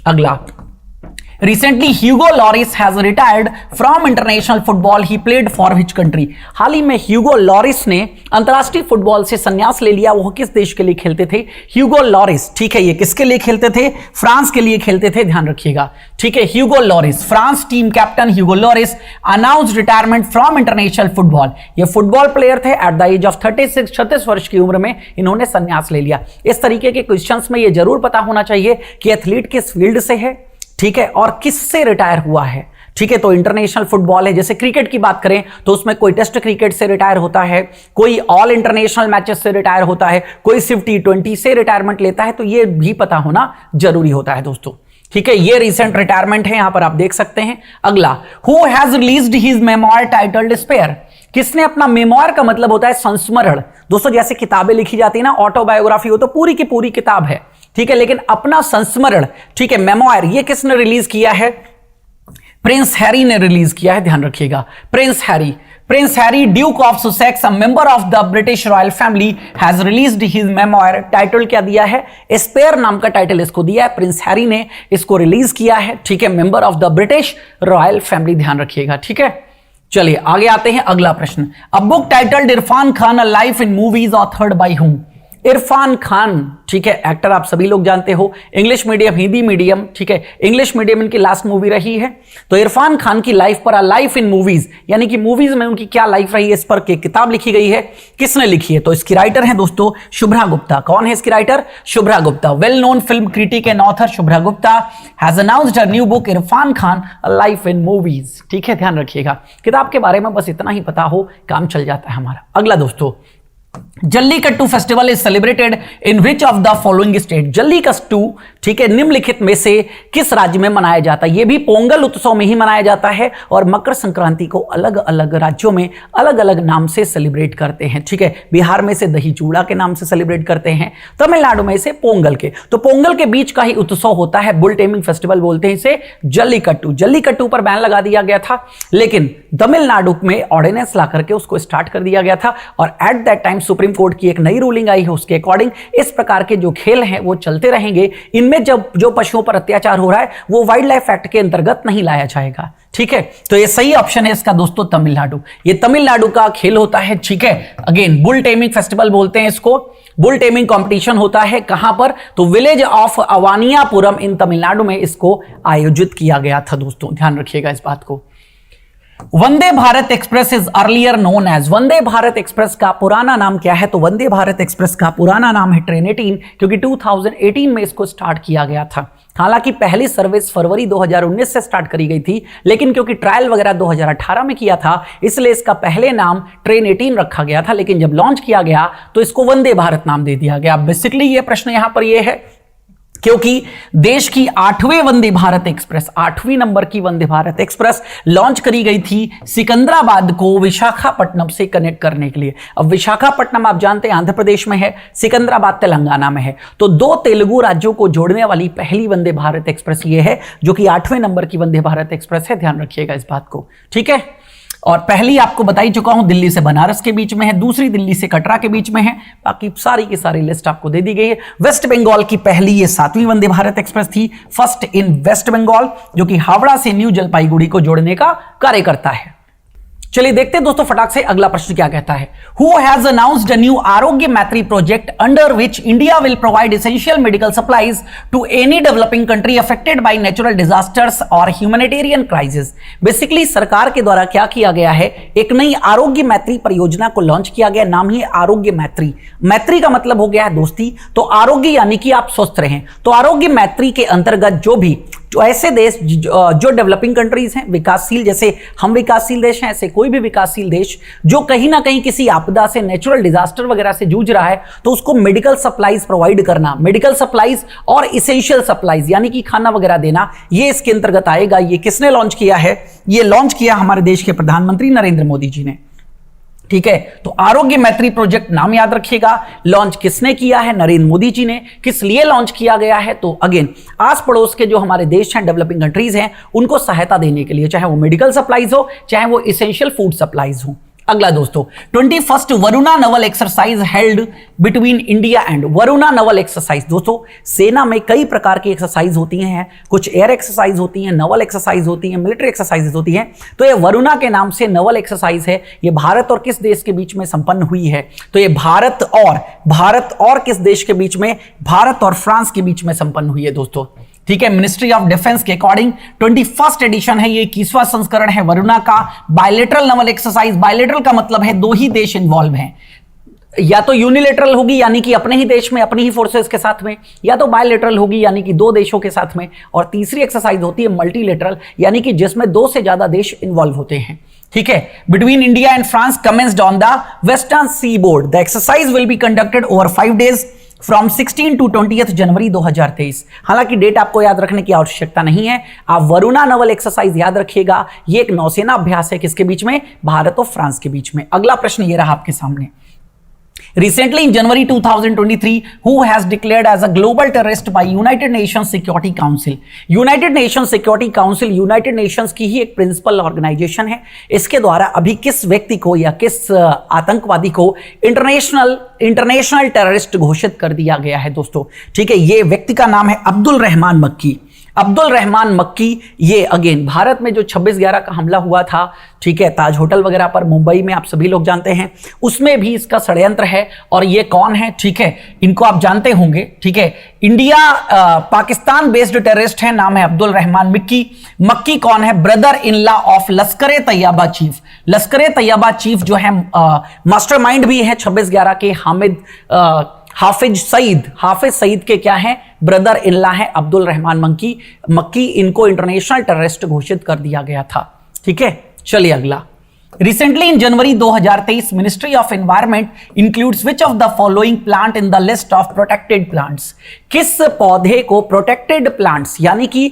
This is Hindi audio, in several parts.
अगला, Recently, Hugo Lloris has retired from international football. He played for which country? हाल ही में ह्यूगो लॉरिस ने अंतरराष्ट्रीय फुटबॉल से संन्यास ले लिया। वो किस देश के लिए खेलते थे? ह्यूगो लॉरिस, ठीक है, ये किसके लिए खेलते थे? फ्रांस के लिए खेलते थे, ध्यान रखिएगा, ठीक है। Hugo Lloris, France team captain Hugo Lloris announced retirement from international football. ये फुटबॉल प्लेयर थे। एट द एज ऑफ 36 वर्ष की उम्र में इन्होंने संन्यास ले लिया। इस तरीके के क्वेश्चंस में ये जरूर पता होना चाहिए कि एथलीट किस फील्ड से है, ठीक है, और किससे रिटायर हुआ है, ठीक है। तो इंटरनेशनल फुटबॉल है, जैसे क्रिकेट की बात करें तो उसमें कोई टेस्ट क्रिकेट से रिटायर होता है, कोई ऑल इंटरनेशनल मैचेस से रिटायर होता है, कोई सिर्फ T20 से रिटायरमेंट लेता है। तो ये भी पता होना जरूरी होता है दोस्तों, ठीक है। ये रिसेंट रिटायरमेंट है, यहां पर आप देख सकते हैं। अगला, who has released his memoir titled Spare? किसने अपना मेमोयर का मतलब होता है संस्मरण। दोस्तों जैसे किताबें लिखी जाती है ना, ऑटोबायोग्राफी हो तो पूरी की पूरी किताब है, ठीक है, लेकिन अपना संस्मरण, ठीक है, मेमोयर, ये किसने रिलीज किया है? प्रिंस हैरी ने रिलीज किया है, ध्यान रखिएगा। Prince Harry Duke of Sussex, a member of the British royal family, has released his memoir. Title क्या दिया है? स्पेयर नाम का टाइटल इसको दिया है, प्रिंस हैरी ने इसको रिलीज किया है, ठीक है, member of the British royal family, ध्यान रखिएगा, ठीक है। चलिए आगे आते हैं, अगला प्रश्न। A book titled Irfan Khan a life in movies authored by whom? Irfan Khan, ठीक है, एक्टर आप सभी लोग जानते हो, इंग्लिश मीडियम, हिंदी मीडियम, ठीक है, इंग्लिश मीडियम इनकी लास्ट मूवी रही है। तो इरफान खान की लाइफ पर, लाइफ इन मूवीज, यानी कि मूवीज में उनकी क्या लाइफ रही है, इस पर के किताब लिखी गई है। किसने लिखी है? तो इसकी राइटर है दोस्तों शुभ्रा गुप्ता। कौन है इसकी writer? Shubhra Gupta. Well known film critic and author Shubhra Gupta has announced a new book Irfan Khan a life in movies, ठीक है, ध्यान रखिएगा। किताब के बारे में बस इतना ही पता हो, काम चल जाता है हमारा। अगला दोस्तों, jallikattu festival is celebrated in which of the following state? Jallikattu, ठीक है, निम्नलिखित में से किस राज्य में मनाया जाता है? यह भी पोंगल उत्सव में ही मनाया जाता है और मकर संक्रांति को अलग अलग राज्यों में अलग अलग नाम से सेलिब्रेट करते हैं, ठीक है। बिहार में से दही चूड़ा के नाम से सेलिब्रेट करते हैं, तमिलनाडु में से पोंगल के। तो पोंगल के बीच का ही उत्सव होता है, बुल टेमिंग फेस्टिवल बोलते हैं इसे, जल्लीकट्टू। जल्लीकट्टू पर बैन लगा दिया गया था, लेकिन तमिलनाडु में ऑर्डिनेंस ला करके उसको स्टार्ट कर दिया गया था और at that time supreme court की एक नई रूलिंग आई है, उसके अकॉर्डिंग इस प्रकार के जो खेल हैं वो चलते रहेंगे। इनमें जब जो पशुओं पर अत्याचार हो रहा है वो वाइल्ड लाइफ एक्ट के अंतर्गत नहीं लाया जाएगा, ठीक है। तो ये सही ऑप्शन है इसका दोस्तों, तमिलनाडु। ये तमिलनाडु का खेल होता है, ठीक है। अगेन बुल टेमिंग फेस्टिवल बोलते हैं इसको। बुल टेमिंग कंपटीशन होता है कहां पर? तो विलेज ऑफ अवानियापुरम इन तमिलनाडु में इसको आयोजित किया गया था दोस्तों, ध्यान रखिएगा इस बात को। Vande Bharat express is earlier known as? Vande Bharat express का पुराना नाम क्या है? तो वंदे भारत एक्सप्रेस का पुराना नाम है ट्रेन 18, क्योंकि 2018 में इसको स्टार्ट किया गया था। हालांकि पहली सर्विस फरवरी 2019 से स्टार्ट करी गई थी, लेकिन क्योंकि ट्रायल वगैरह 2018 में किया था, इसलिए इसका पहले नाम ट्रेन 18 रखा गया था, लेकिन जब लॉन्च किया गया तो इसको वंदे भारत नाम दे दिया गया। बेसिकली ये प्रश्न यहां पर ये है क्योंकि देश की 8वें वंदे भारत एक्सप्रेस, 8वीं नंबर की वंदे भारत एक्सप्रेस लॉन्च करी गई थी सिकंदराबाद को विशाखापट्टनम से कनेक्ट करने के लिए। अब विशाखापट्टनम आप जानते हैं आंध्र प्रदेश में है, सिकंदराबाद तेलंगाना में है। तो दो तेलुगु राज्यों को जोड़ने वाली पहली वंदे भारत एक्सप्रेस ये है, जो कि 8वें नंबर की वंदे भारत एक्सप्रेस है, ध्यान रखिएगा इस बात को, ठीक है। और पहली आपको बता ही चुका हूं, दिल्ली से बनारस के बीच में है, दूसरी दिल्ली से कटरा के बीच में है, बाकी सारी की सारी लिस्ट आपको दे दी गई है। वेस्ट बंगाल की पहली ये 7वीं वंदे भारत एक्सप्रेस थी, फर्स्ट इन वेस्ट बंगाल, जो कि हावड़ा से न्यू जलपाईगुड़ी को जोड़ने का कार्य करता है। चलिए देखते हैं दोस्तों फटाक से अगला प्रश्न क्या कहता है। Who has announced a new आरोग्य मैत्री project under which India will provide essential medical supplies to any developing country affected by natural disasters or humanitarian crisis? Basically सरकार के द्वारा क्या किया गया है, एक नई आरोग्य मैत्री परियोजना को लॉन्च किया गया, नाम ही आरोग्य मैत्री। मैत्री का मतलब हो गया है दोस्ती, तो आरोग्य यानी कि आप स्वस्थ रहें। तो आरोग्य मैत्री के अंतर्गत जो ऐसे देश जो डेवलपिंग कंट्रीज हैं, विकासशील, जैसे हम विकासशील देश हैं, ऐसे कोई भी विकासशील देश जो कहीं ना कहीं किसी आपदा से, नेचुरल डिजास्टर वगैरह से जूझ रहा है, तो उसको मेडिकल सप्लाईज प्रोवाइड करना, मेडिकल सप्लाईज और इसेंशियल सप्लाईज यानी कि खाना वगैरह देना, ये इसके अंतर्गत आएगा। ये किसने लॉन्च किया है? ये लॉन्च किया हमारे देश के प्रधानमंत्री नरेंद्र मोदी जी ने, ठीक है। तो आरोग्य मैत्री प्रोजेक्ट नाम याद रखिएगा, लॉन्च किसने किया है? नरेंद्र मोदी जी ने। किस लिए लॉन्च किया गया है? तो अगेन आस पड़ोस के जो हमारे देश हैं, डेवलपिंग कंट्रीज हैं, उनको सहायता देने के लिए, चाहे वो मेडिकल सप्लाईज हो, चाहे वो इसेंशियल फूड सप्लाईज हो। अगला दोस्तों, 21st Varuna Naval exercise held between India and Varuna Naval exercise. दोस्तों सेना में कई प्रकार की एक्सरसाइज होती हैं, कुछ एयर एक्सरसाइज होती हैं, नवल एक्सरसाइज होती हैं, मिलिट्री एक्सरसाइज होती हैं। तो ये वरुणा के नाम से नवल एक्सरसाइज है। ये भारत और किस देश के बीच में संपन्न हुई है? तो ये भारत और किस देश के बीच में? भारत और फ्रांस के बीच में संपन्न हुई है दोस्तों। ठीक है, मिनिस्ट्री ऑफ डिफेंस के अकॉर्डिंग 21st एडिशन है, ये 21वां संस्करण है वरुणा का। बायलेटरल नवल एक्सरसाइज, बायलेटरल का मतलब है दो ही देश इन्वॉल्व हैं, या तो यूनिलेटरल होगी यानी कि अपने ही देश में अपनी ही फोर्सेस के साथ में, या तो बायलेटरल होगी यानी कि दो देशों के साथ में, और तीसरी एक्सरसाइज होती है मल्टीलेटरल यानी कि जिसमें दो से ज्यादा देश इन्वॉल्व होते हैं। ठीक है, between India and France commenced on the western sea board. The exercise will be conducted over 5 days from 16 to 20 January 2023। हालांकि डेट आपको याद रखने की आवश्यकता नहीं है, आप वरुणा नवल एक्सरसाइज याद रखिएगा। ये एक नौसेना अभ्यास है, किसके बीच में? भारत और फ्रांस के बीच में। अगला प्रश्न ये रहा आपके सामने। Recently in January 2023, who has declared as a global terrorist by United Nations Security Council? United Nations Security Council United Nations की ही एक प्रिंसिपल ऑर्गेनाइजेशन है। इसके द्वारा अभी किस व्यक्ति को या किस आतंकवादी को इंटरनेशनल टेररिस्ट घोषित कर दिया गया है दोस्तों? ठीक है, ये व्यक्ति का नाम है अब्दुल रहमान मक्की। अब्दुल रहमान मक्की, ये अगेन भारत में जो 26/11 का हमला हुआ था, ठीक है, ताज होटल वगैरह पर मुंबई में, आप सभी लोग जानते हैं, उसमें भी इसका षड्यंत्र है। और ये कौन है? ठीक है, इनको आप जानते होंगे। ठीक है, इंडिया पाकिस्तान बेस्ड टेररिस्ट है, नाम है अब्दुल रहमान मक्की। मक्की कौन है? Brother in law of Lashkar Taiba chief. Lashkar Taiba chief जो है मास्टरमाइंड भी है 26/11 के हाफिज सईद के क्या है? ब्रदर इन लॉ है अब्दुल रहमान मक्की। इनको इंटरनेशनल टेररिस्ट घोषित कर दिया गया था। ठीक है, चलिए अगला। Recently in January 2023, Ministry of Environment includes which of the following plant in the list of protected plants? किस पौधे को प्रोटेक्टेड प्लांट्स यानी कि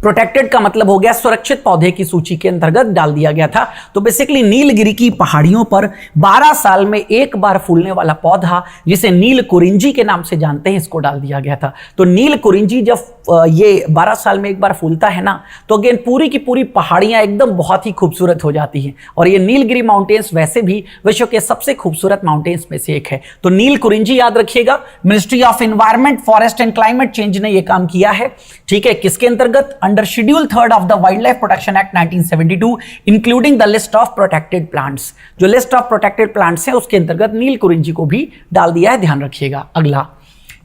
प्रोटेक्टेड का मतलब हो गया सुरक्षित पौधे की सूची के अंतर्गत डाल दिया गया था? तो बेसिकली नीलगिरी की पहाड़ियों पर 12 साल में एक बार फूलने वाला पौधा जिसे नील कुरिंजी के नाम से जानते हैं, इसको डाल दिया गया था। तो नील कुरिंजी जब ये 12 साल में एक बार फूलता है ना, तो अगेन पूरी की पूरी पहाड़ियां एकदम बहुत ही खूबसूरत हो जाती हैं। और ये नीलगिरी माउंटेन्स वैसे भी विश्व के सबसे खूबसूरत माउंटेन्स में से एक है। तो नील कुरिंजी याद रखिएगा। Ministry of environment, forest and climate change ने यह काम किया है। ठीक है, किसके अंतर्गत? Under schedule 3 of the wild life protection act 1972, including the list of protected plants. जो लिस्ट ऑफ प्रोटेक्टेड प्लांट्स है उसके अंतर्गत नील कुरिंजी को भी डाल दिया है, ध्यान रखिएगा। अगला,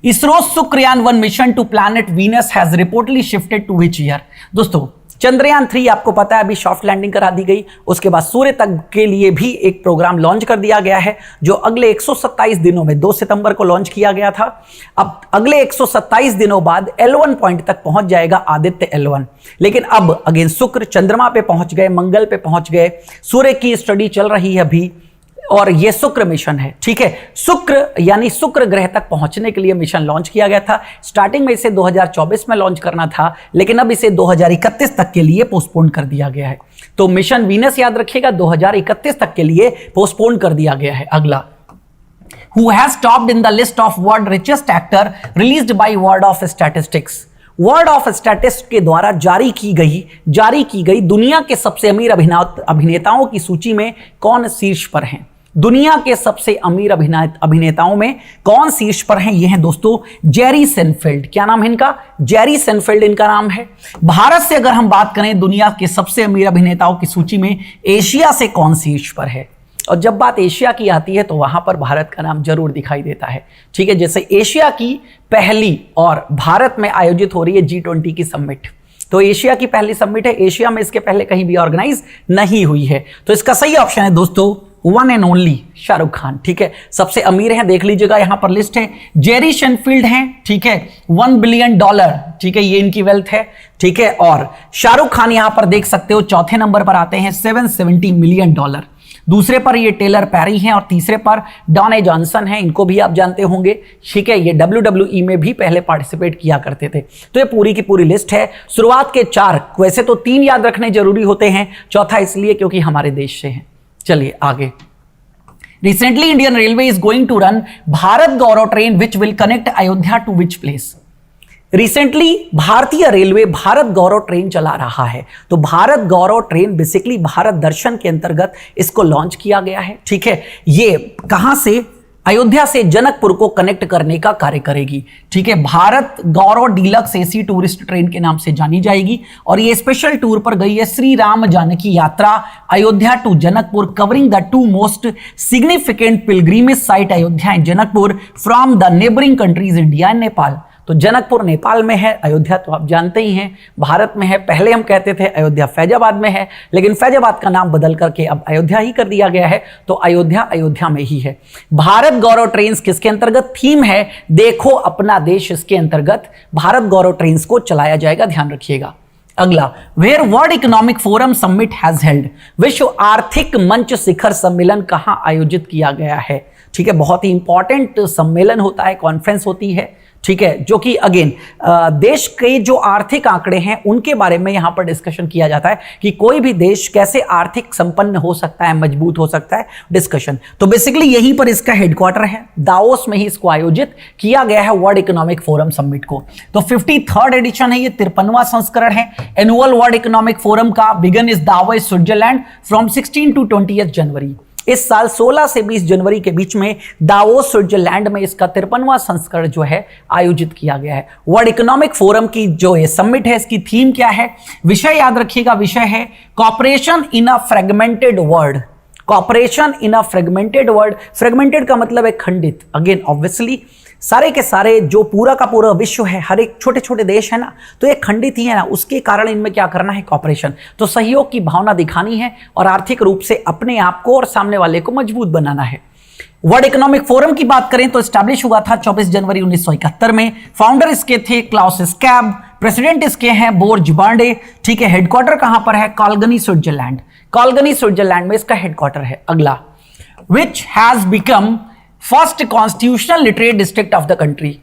ISRO Shukrayaan 1 mission to planet Venus has reportedly shifted to which year? दोस्तों चंद्रयान 3 आपको पता है अभी सॉफ्ट लैंडिंग करा दी गई, उसके बाद सूर्य तक के लिए भी एक प्रोग्राम लॉन्च कर दिया गया है, जो अगले 127 दिनों में 2 सितंबर को लॉन्च किया गया था। अब अगले 127 दिनों बाद L1 पॉइंट तक पहुंच जाएगा आदित्य L1। लेकिन अब अगेन शुक्र चंद्रमा पे पहुंच गए, मंगल पे पहुंच गए, सूर्य की स्टडी चल रही है अभी, और ये शुक्र मिशन है। ठीक है, शुक्र यानी शुक्र ग्रह तक पहुंचने के लिए मिशन लॉन्च किया गया था। स्टार्टिंग में इसे 2024 में लॉन्च करना था, लेकिन अब इसे 2031 तक के लिए पोस्टपोन कर दिया गया है। तो मिशन वीनस याद रखिएगा 2031 तक के लिए पोस्टपोन कर दिया गया है। अगला, who has topped in the list of world richest actor released by world of statistics? World of statistics के द्वारा जारी की गई दुनिया के सबसे अमीर अभिनेताओं की सूची में कौन शीर्ष पर हैं? दुनिया के सबसे अमीर अभिनेताओं में कौन शीर्ष पर हैं? ये हैं दोस्तों जेरी सेनफील्ड। क्या नाम है इनका? जेरी सेनफील्ड इनका नाम है। भारत से अगर हम बात करें दुनिया के सबसे अमीर अभिनेताओं की सूची में एशिया से कौन शीर्ष पर है? और जब बात एशिया की आती है तो वहां पर भारत का नाम जरूर दिखाई देता है। ठीक है, जैसे एशिया की पहली और भारत में आयोजित हो रही है G20 की समिट, तो एशिया की पहली समिट है, एशिया में इसके पहले कहीं भी ऑर्गेनाइज नहीं हुई है। तो इसका सही ऑप्शन है दोस्तों one and only Shahrukh Khan. ठीक है, सबसे अमीर हैं, देख लीजिएगा यहां पर लिस्ट है। जेरी सेनफील्ड हैं, ठीक है, $1 बिलियन, ठीक है, ये इनकी वेल्थ है। ठीक है, और शाहरुख खान यहां पर देख सकते हो चौथे नंबर पर आते हैं, $770 मिलियन। दूसरे पर ये टेलर पैरी हैं और तीसरे पर डॉने जॉनसन हैं, इनको भी आप जानते होंगे। ठीक है, ये WWE में भी पहले पार्टिसिपेट किया करते थे। तो ये पूरी की पूरी लिस्ट है। शुरुआत के 4, वैसे तो 3 याद रखने जरूरी होते हैं, चौथा इसलिए क्योंकि हमारे देश से हैं। चलिए आगे। Recently Indian railway is going to run Bharat Gaurav train which will connect Ayodhya to which place? Recently भारतीय रेलवे भारत गौरव ट्रेन चला रहा है। तो भारत गौरव ट्रेन बेसिकली भारत दर्शन के अंतर्गत इसको लॉन्च किया गया है। ठीक है, ये कहां से, अयोध्या से जनकपुर को कनेक्ट करने का कार्य करेगी। ठीक है, भारत गौरव डीलक्स एसी टूरिस्ट ट्रेन के नाम से जानी जाएगी और ये स्पेशल टूर पर गई है श्री राम जानकी यात्रा Ayodhya to Janakpur, covering the two most significant pilgrimage site Ayodhya and Janakpur from the neighbouring countries India and Nepal. तो जनकपुर नेपाल में है, अयोध्या तो आप जानते ही हैं भारत में है। पहले हम कहते थे अयोध्या फैजाबाद में है, लेकिन फैजाबाद का नाम बदल करके अब अयोध्या ही कर दिया गया है। तो अयोध्या में ही है। भारत गौरव ट्रेन्स किसके अंतर्गत, थीम है देखो अपना देश, इसके अंतर्गत भारत गौरव ट्रेन्स को चलाया जाएगा, ध्यान रखिएगा। अगला, where world economic forum summit has held, विश्व आर्थिक मंच शिखर सम्मेलन कहां आयोजित किया गया है। ठीक है, बहुत ही इंपॉर्टेंट सम्मेलन होता है, कॉन्फ्रेंस होती है। ठीक है, जो कि अगेन देश के जो आर्थिक आंकड़े हैं उनके बारे में यहां पर डिस्कशन किया जाता है कि कोई भी देश कैसे आर्थिक संपन्न हो सकता है, मजबूत हो सकता है, डिस्कशन। तो बेसिकली यहीं पर इसका हेडक्वार्टर है, दावोस में ही इसको आयोजित किया गया है वर्ल्ड इकोनॉमिक फोरम समिट को। तो 53rd एडिशन है, ये 53वां संस्करण है एनुअल वर्ल्ड इकोनॉमिक फोरम का। Begun is Davos Switzerland from 16 to 20 जनवरी। इस साल 16 से 20 जनवरी के बीच में दावोस स्विट्जरलैंड में इसका 53वां संस्करण जो है आयोजित किया गया है। वर्ल्ड इकोनॉमिक फोरम की जो ये समिट है, इसकी थीम क्या है, विषय याद रखिएगा, विषय है cooperation in a fragmented world. Cooperation in a fragmented world, fragmented का मतलब है खंडित। अगेन ऑब्वियसली सारे के सारे जो पूरा का पूरा विश्व है, हर एक छोटे छोटे देश है ना, तो ये खंडित ही है ना, उसके कारण इनमें क्या करना है, कॉपरेशन। तो सहयोग की भावना दिखानी है और आर्थिक रूप से अपने आप को और सामने वाले को मजबूत बनाना है। वर्ल्ड इकोनॉमिक फोरम की बात करें तो स्टैब्लिश हुआ था 24 जनवरी 1971 में। फाउंडर इसके थे क्लाउस स्कैब, प्रेसिडेंट इसके हैं बोर्ज बांडे। ठीक है, हेडक्वार्टर कहां पर है, कॉलगनी स्विट्जरलैंड। कॉलगनी स्विट्जरलैंड में इसका हेडक्वार्टर है। अगला, which has become first constitutional literate district of the country,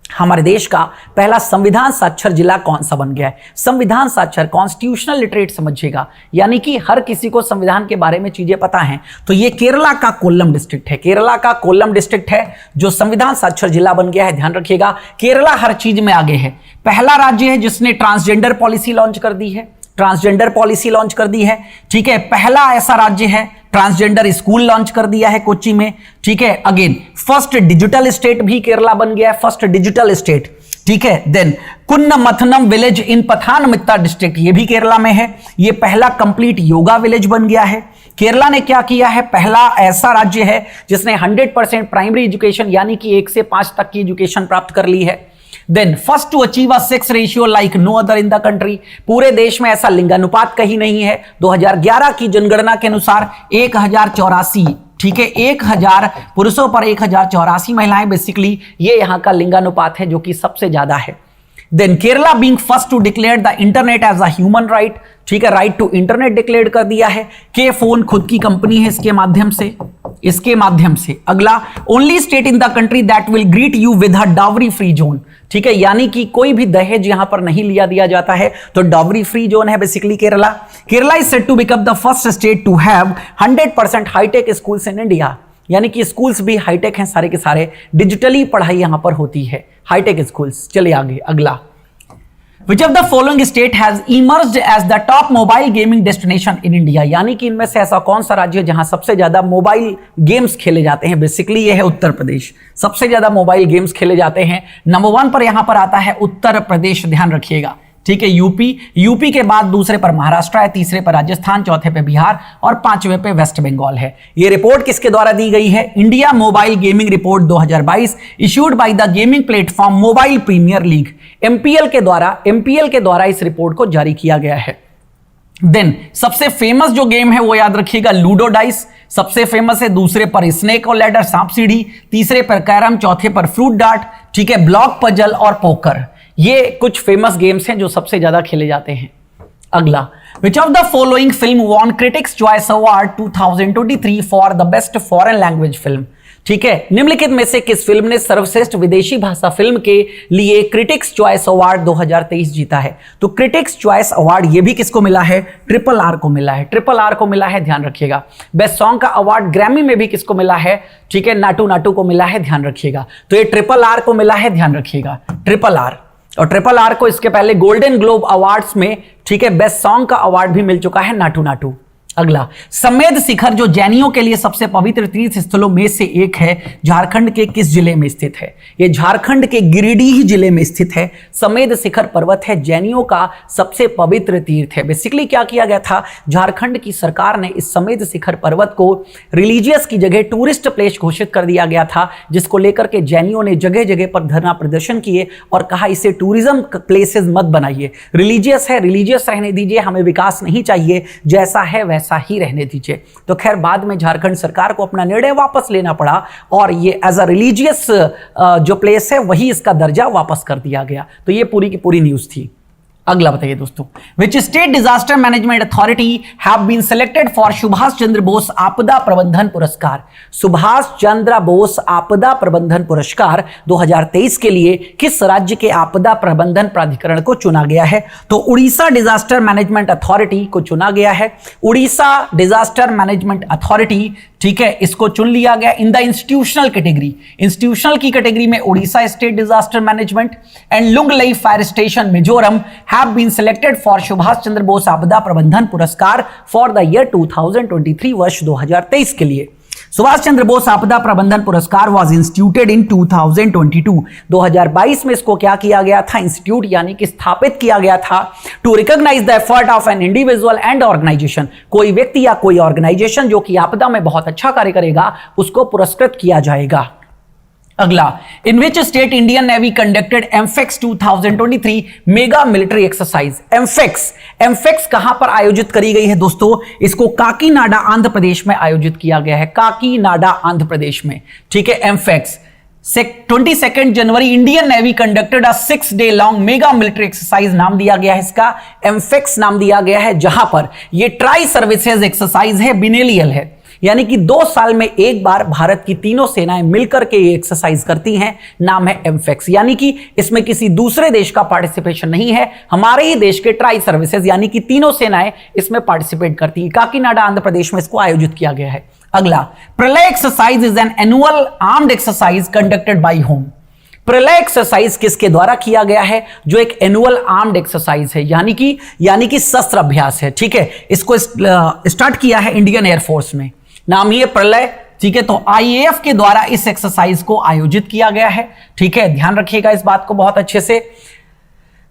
हमारे देश का पहला संविधान साक्षर जिला कौन सा बन गया है। संविधान साक्षर, कॉन्स्टिट्यूशनल लिटरेट समझिएगा, यानी कि हर किसी को संविधान के बारे में चीजें पता हैं। तो ये केरला का कोल्लम डिस्ट्रिक्ट है, केरला का कोल्लम डिस्ट्रिक्ट है जो संविधान साक्षर जिला बन गया है। ध्यान रखिएगा, केरला हर चीज में आगे है। पहला राज्य है जिसने ट्रांसजेंडर पॉलिसी लॉन्च कर दी है, ट्रांसजेंडर पॉलिसी लॉन्च कर दी है। ठीक है, पहला ऐसा राज्य है, ट्रांसजेंडर स्कूल लॉन्च कर दिया है कोच्चि में। ठीक है, अगेन फर्स्ट डिजिटल स्टेट भी केरला बन गया है, फर्स्ट डिजिटल स्टेट। ठीक है, देन कुन्नमथनम विलेज इन पथानमित्ता डिस्ट्रिक्ट, ये भी केरला में है। ये पहला कंप्लीट योगा विलेज बन गया है। केरला ने क्या किया है, पहला ऐसा राज्य है जिसने 100% प्राइमरी एजुकेशन यानी कि 1 से 5 तक की एजुकेशन प्राप्त कर ली है। Then first to achieve a sex ratio like no other in the country, पूरे देश में ऐसा लिंगानुपात कहीं नहीं है। 2011 की जनगणना के अनुसार 1084, ठीक है, 1000 पुरुषों पर 1084 महिलाएं, बेसिकली ये यहां का लिंगानुपात है जो कि सबसे ज्यादा है। Then Kerala being first to declare the internet as a human right, ठीक है, राइट टू इंटरनेट डिक्लेयर कर दिया है। के फोन खुद की कंपनी है इसके माध्यम से। अगला, only state in the country that will greet you with a dowry free zone, ठीक है, यानी कि कोई भी दहेज यहां पर नहीं दिया जाता है, तो डावरी फ्री जोन है basically Kerala. Kerala is said to become the first state to have 100% hi-tech schools in India, यानी कि स्कूल्स भी हाईटेक हैं सारे के सारे, डिजिटली पढ़ाई यहां पर होती है, हाईटेक स्कूल्स। चलिए आगे, अगला, Which of the following state has emerged as the top mobile gaming destination in India, यानी कि इनमें से ऐसा कौन सा राज्य है जहां सबसे ज्यादा मोबाइल गेम्स खेले जाते हैं। बेसिकली ये है उत्तर प्रदेश, सबसे ज्यादा मोबाइल गेम्स खेले जाते हैं। नंबर 1 पर यहां पर आता है उत्तर प्रदेश, ध्यान रखिएगा, ठीक है। यूपी के बाद दूसरे पर महाराष्ट्र है, तीसरे पर राजस्थान, चौथे पे बिहार और 5वें पे वेस्ट बंगाल है। ये रिपोर्ट किसके द्वारा दी गई है, India mobile gaming report 2022 issued by the gaming platform mobile premier league, MPL के द्वारा इस रिपोर्ट को जारी किया गया है। देन सबसे फेमस जो गेम है वो याद रखिएगा लूडो डाइस, सबसे फेमस है। दूसरे पर स्नेक और लैडर, सांप सीढ़ी, तीसरे पर कैरम, चौथे पर फ्रूट डार्ट, ठीक है, ब्लॉक पजल और पोकर। ये कुछ फेमस गेम्स हैं जो सबसे ज्यादा खेले जाते हैं। अगला, which of the following film won critics choice award 2023 for the best foreign language film, ठीक है, निम्नलिखित में से किस फिल्म ने सर्वश्रेष्ठ विदेशी भाषा फिल्म के लिए क्रिटिक्स चॉइस अवार्ड 2023 जीता है। तो क्रिटिक्स चॉइस अवार्ड ये भी किसको मिला है, ट्रिपल आर को मिला है, ध्यान रखिएगा। बेस्ट सॉन्ग का अवार्ड ग्रैमी में भी किसको मिला है, ठीक है, नाटू नाटू को मिला है, ध्यान रखिएगा। तो ये ट्रिपल आर को मिला है, ध्यान रखिएगा, ट्रिपल आर। और ट्रिपल आर को इसके पहले गोल्डन ग्लोब अवार्ड्स में, ठीक है, बेस्ट सॉन्ग का अवार्ड भी मिल चुका है, नाटू नाटू। अगला, समेध शिखर जो जैनियों के लिए सबसे पवित्र तीर्थ स्थलों में से एक है, झारखंड के किस जिले में स्थित है? यह झारखंड के गिरिडीह जिले में स्थित है। समेध शिखर पर्वत है, जैनियों का सबसे पवित्र तीर्थ है। बेसिकली क्या किया गया था, झारखंड की सरकार ने इस समेध शिखर पर्वत को रिलीजियस की जगह टूरिस्ट प्लेस घोषित कर दिया गया था, जिसको लेकर के जैनियों ने जगह जगह पर धरना प्रदर्शन किए और कहा इसे टूरिज्म प्लेसेस मत बनाइए, रिलीजियस है, रिलीजियस रहने दीजिए, हमें विकास नहीं चाहिए, जैसा है वैसा ही रहने दीजिए। तो खैर बाद में झारखंड सरकार को अपना निर्णय वापस लेना पड़ा और ये एज अ रिलीजियस जो प्लेस है वही इसका दर्जा वापस कर दिया गया। तो ये पूरी की पूरी न्यूज़ थी। अगला बताइए दोस्तों, which state disaster management authority have been selected for Subhash Chandra Bose आपदा प्रबंधन पुरस्कार? सुभाष चंद्र बोस आपदा प्रबंधन पुरस्कार 2023 के लिए किस राज्य के आपदा प्रबंधन प्राधिकरण को चुना गया है? तो उड़ीसा डिजास्टर मैनेजमेंट अथॉरिटी को चुना गया है। उड़ीसा डिजास्टर मैनेजमेंट अथॉरिटी, ठीक है, इसको चुन लिया गया in the institutional category. Institutional की कैटेगरी में Odisha state disaster management and Lunglei fire station Mizoram have been selected for Subhash Chandra Bose आपदा प्रबंधन पुरस्कार फॉर द ईयर 2023 वर्ष 2023 के लिए। सुभाष चंद्र बोस आपदा प्रबंधन पुरस्कार वॉज इंस्टीट्यूटेड इन 2022। 2022 में इसको क्या किया गया था, इंस्टीट्यूट यानी कि स्थापित किया गया था, to recognise the effort of an individual and organisation. कोई व्यक्ति या कोई ऑर्गेनाइजेशन जो कि आपदा में बहुत अच्छा कार्य करेगा उसको पुरस्कृत किया जाएगा। अगला, in which state Indian navy conducted AMPHEX 2023 mega military exercise? AMPHEX कहां पर आयोजित करी गई है दोस्तों? इसको काकीनाडा आंध्र प्रदेश में आयोजित किया गया है, काकीनाडा आंध्र प्रदेश में, ठीक है। एमफेक्स 22 जनवरी Indian navy conducted a 6 day long mega military exercise नाम दिया गया है इसका, एमफेक्स नाम दिया गया है, जहां पर ये ट्राई सर्विसेज एक्सरसाइज है, बिनेलियल है, यानी कि 2 साल में एक बार भारत की तीनों सेनाएं मिलकर के ये एक्सरसाइज करती हैं, नाम है एमफेक्स। यानी कि इसमें किसी दूसरे देश का पार्टिसिपेशन नहीं है, हमारे ही देश के ट्राई सर्विसेज यानी कि तीनों सेनाएं इसमें पार्टिसिपेट करती हैं। काकीनाडा आंध्र प्रदेश में इसको आयोजित किया गया है। अगला, प्रलय exercise is an annual armed exercise conducted by home? प्रलय एक्सरसाइज किसके द्वारा किया गया है? जो एक एनुअल आर्म्ड एक्सरसाइज है, यानी कि शस्त्र अभ्यास है, ठीक है। इसको स्टार्ट किया है इंडियन एयरफोर्स में, नाम ही है प्रलय, ठीक है। तो आईएएफ के द्वारा इस एक्सरसाइज को आयोजित किया गया है, ठीक है, ध्यान रखिएगा इस बात को बहुत अच्छे से।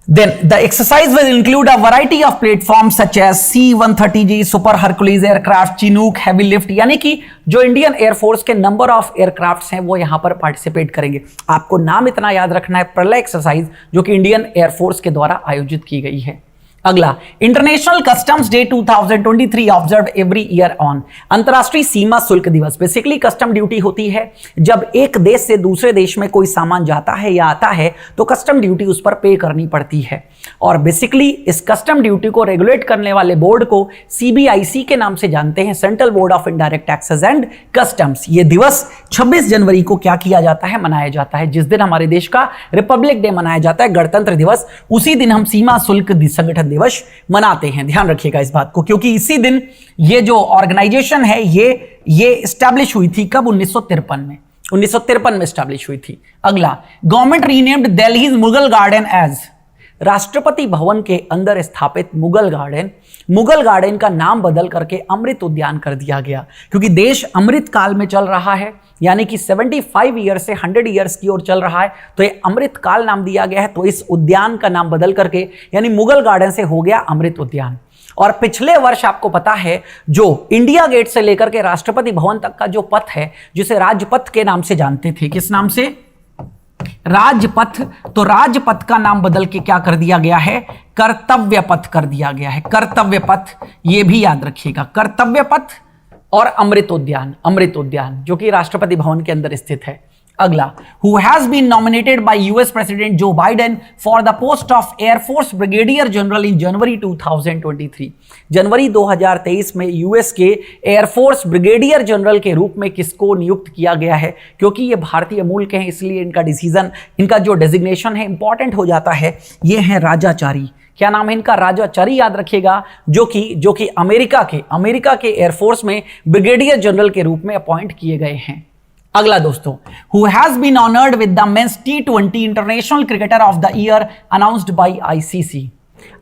Then the exercise will include a variety of platforms such as C-130G, Super Hercules aircraft, Chinook, heavy lift, यानी कि जो इंडियन एयरफोर्स के नंबर ऑफ एयरक्राफ्ट्स हैं वो यहां पर पार्टिसिपेट करेंगे। आपको नाम इतना याद रखना है, प्रलय एक्सरसाइज, जो कि इंडियन एयरफोर्स के द्वारा आयोजित की गई है। अगला, international customs day 2023 observe every year on? अंतरराष्ट्रीय सीमा शुल्क दिवस। बेसिकली कस्टम ड्यूटी होती है जब एक देश से दूसरे देश में कोई सामान जाता है या आता है तो कस्टम ड्यूटी उस पर पे करनी पड़ती है। और बेसिकली इस कस्टम ड्यूटी को रेगुलेट करने वाले बोर्ड को सीबीआईसी के नाम से जानते हैं, central board of indirect taxes and customs. ये दिवस 26 जनवरी को क्या किया जाता है, मनाया जाता है, जिस दिन हमारे देश का रिपब्लिक डे मनाया जाता है, गणतंत्र दिवस, उसी दिन हम सीमा शुल्क संगठन दिवस मनाते हैं। ध्यान रखिएगा इस बात को, क्योंकि इसी दिन ये जो ऑर्गेनाइजेशन है ये एस्टैब्लिश हुई थी कब? 1953 में एस्टैब्लिश हुई थी। अगला, government renamed Delhi Mughal garden as? राष्ट्रपति भवन के अंदर स्थापित मुगल गार्डन का नाम बदल करके अमृत उद्यान कर दिया गया, क्योंकि देश अमृत काल में चल रहा है, यानी कि 75 ईयर से 100 ईयर्स की ओर चल रहा है, तो ये अमृत काल नाम दिया गया है। तो इस उद्यान का नाम बदल करके यानी मुगल गार्डन से हो गया अमृत उद्यान। और पिछले वर्ष आपको पता है जो इंडिया गेट से लेकर के राष्ट्रपति भवन तक का जो पथ है, जिसे राजपथ के नाम से जानते थे, किस नाम से? राजपथ। तो राजपथ का नाम बदल के क्या कर दिया गया है? कर्तव्य पथ कर दिया गया है। कर्तव्य पथ, ये भी याद रखिएगा, कर्तव्य पथ और अमृत उद्यान जो कि राष्ट्रपति भवन के अंदर स्थित है। अगला, who has been nominated by US President Joe Biden for the post of Air Force Brigadier General in January 2023? जनवरी 2023 में यूएस के एयरफोर्स ब्रिगेडियर जनरल के रूप में किसको नियुक्त किया गया है? क्योंकि ये भारतीय मूल के हैं इसलिए इनका जो डेजिग्नेशन है इंपॉर्टेंट हो जाता है। ये है राजाचारी। क्या नाम है इनका? राजाचारी याद रखिएगा, जो कि अमेरिका के एयरफोर्स में ब्रिगेडियर जनरल के रूप में अपॉइंट किए गए हैं। अगला दोस्तों, who has been honoured with the men's T20 international cricketer of the year announced by ICC.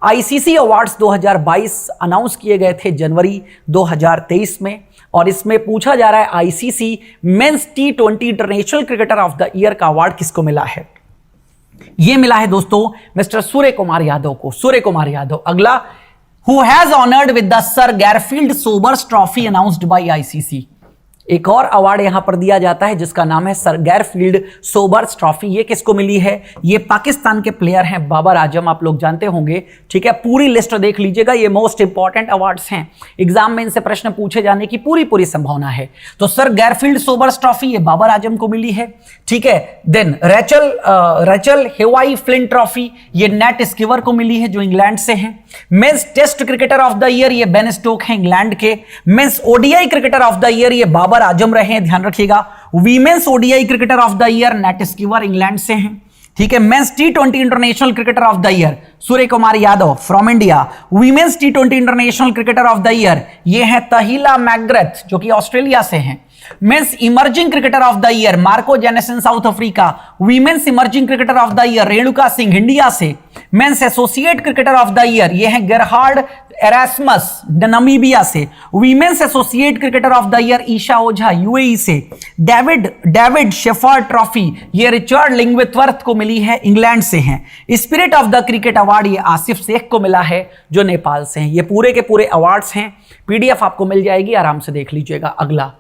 ICC awards 2022 announce किए गए थे जनवरी 2023 में, और इसमें पूछा जा रहा है ICC men's T20 international cricketer of the year का अवार्ड किसको मिला है। यह मिला है दोस्तों मिस्टर सूर्य कुमार यादव को, सूर्य कुमार यादव। अगला, who has honoured with the sir Garfield Sobers trophy announced by ICC. एक और अवार्ड यहां पर दिया जाता है जिसका नाम है सर गैरफील्ड सोबर्स ट्रॉफी। ये किसको मिली है? ये पाकिस्तान के प्लेयर हैं बाबर आजम, आप लोग जानते होंगे, ठीक है। पूरी लिस्ट देख लीजिएगा, ये मोस्ट इंपॉर्टेंट अवार्ड्स हैं, एग्जाम में इनसे प्रश्न पूछे जाने की पूरी संभावना है। तो सर गैरफील्ड सोबर्स ट्रॉफी ये बाबर आजम को मिली है, ठीक है। Then Rachael Heyhoe Flint trophy ये नेट स्कीवर को मिली है जो इंग्लैंड से हैं। Men's test cricketer of the year ये बेन स्टोक हैं इंग्लैंड के। Men's ODI cricketer of the year ये बाबर आजम रहे हैं, ध्यान रखिएगा। Women's ODI cricketer of the year Nat Sciver England से हैं, ठीक है। Men's T20 international cricketer of the year Surya Kumar Yadav from India. Women's T20 international cricketer of the year ये है तहिला मैकग्रेथ जो कि ऑस्ट्रेलिया से हैं। Men's emerging cricketer of the year Marco Jansen South Africa. Women's emerging cricketer of the year Renuka Singh India से। Men's associate cricketer of the year ये है गेरहार्ड एरास्मस नमीबिया से। Women's associate cricketer of the year Esha Oza UAE से। डेविड शेफर्ड ट्रॉफी ये रिचर्ड लिंगविथवर्थ को मिली है, इंग्लैंड से हैं। Spirit of the cricket award ये आसिफ शेख को मिला है जो नेपाल से हैं। ये पूरे के पूरे अवार्ड्स हैं, पीडीएफ आपको मिल जाएगी, आराम से देख लीजिएगा। अगला,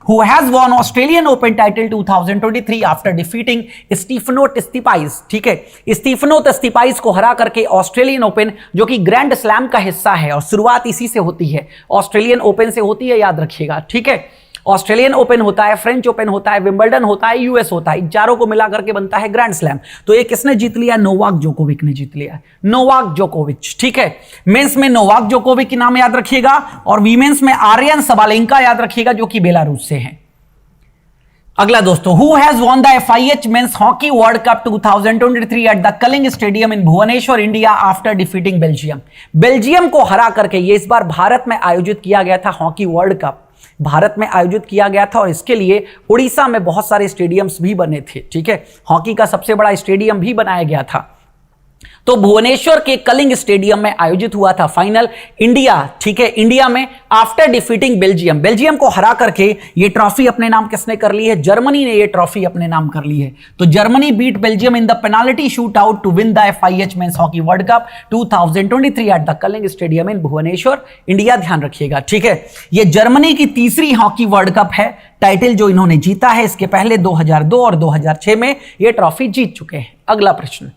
who has won Australian Open title 2023 after defeating Stefano Tsitsipas, ठीक है। स्टीफनो तस्तिपाइस को हरा करके ऑस्ट्रेलियन ओपन जो कि ग्रैंड स्लैम का हिस्सा है और शुरुआत इसी से होती है, ऑस्ट्रेलियन ओपन से होती है, याद रखिएगा, ठीक है। ऑस्ट्रेलियन ओपन होता है, फ्रेंच ओपन होता है, विंबलडन होता है, यूएस होता है, इन चारों को मिलाकर के बनता है ग्रैंड स्लैम। तो ये किसने जीत लिया? नोवाक जोकोविक ने जीत लिया, नोवाक जोकोविच, ठीक है। मेंस में नोवाक जोकोविक की नाम याद रखिएगा, और वीमेंस में आर्यन सबालेंका याद रखिएगा जो कि बेलारूस से हैं। अगला दोस्तों, who has won the FIH men's hockey world cup 2023 at the Kalinga stadium in Bhubaneswar India after defeating Belgium. Belgium को हरा करके ये इस बार भारत में आयोजित किया गया था हॉकी वर्ल्ड कप, भारत में आयोजित किया गया था, और इसके लिए उड़ीसा में बहुत सारे स्टेडियम्स भी बने थे, ठीक है। हॉकी का सबसे बड़ा स्टेडियम भी बनाया गया था। तो भुवनेश्वर के कलिंग स्टेडियम में आयोजित हुआ था फाइनल इंडिया, ठीक है, इंडिया में आफ्टर डिफीटिंग बेल्जियम। बेल्जियम को हरा करके ये ट्रॉफी अपने नाम किसने कर ली है? जर्मनी ने ये ट्रॉफी अपने नाम कर ली है। तो Germany beat Belgium in the penalty shoot out to win the FIH men's hockey world cup 2023 at the Kalinga stadium in Bhubaneswar India, ध्यान रखिएगा, ठीक है। ये जर्मनी की तीसरी हॉकी वर्ल्ड कप है, टाइटल जो इन्होंने जीता है। इसके पहले 2002 और 2006 में ये ट्रॉफी जीत चुके हैं। अगला प्रश्न,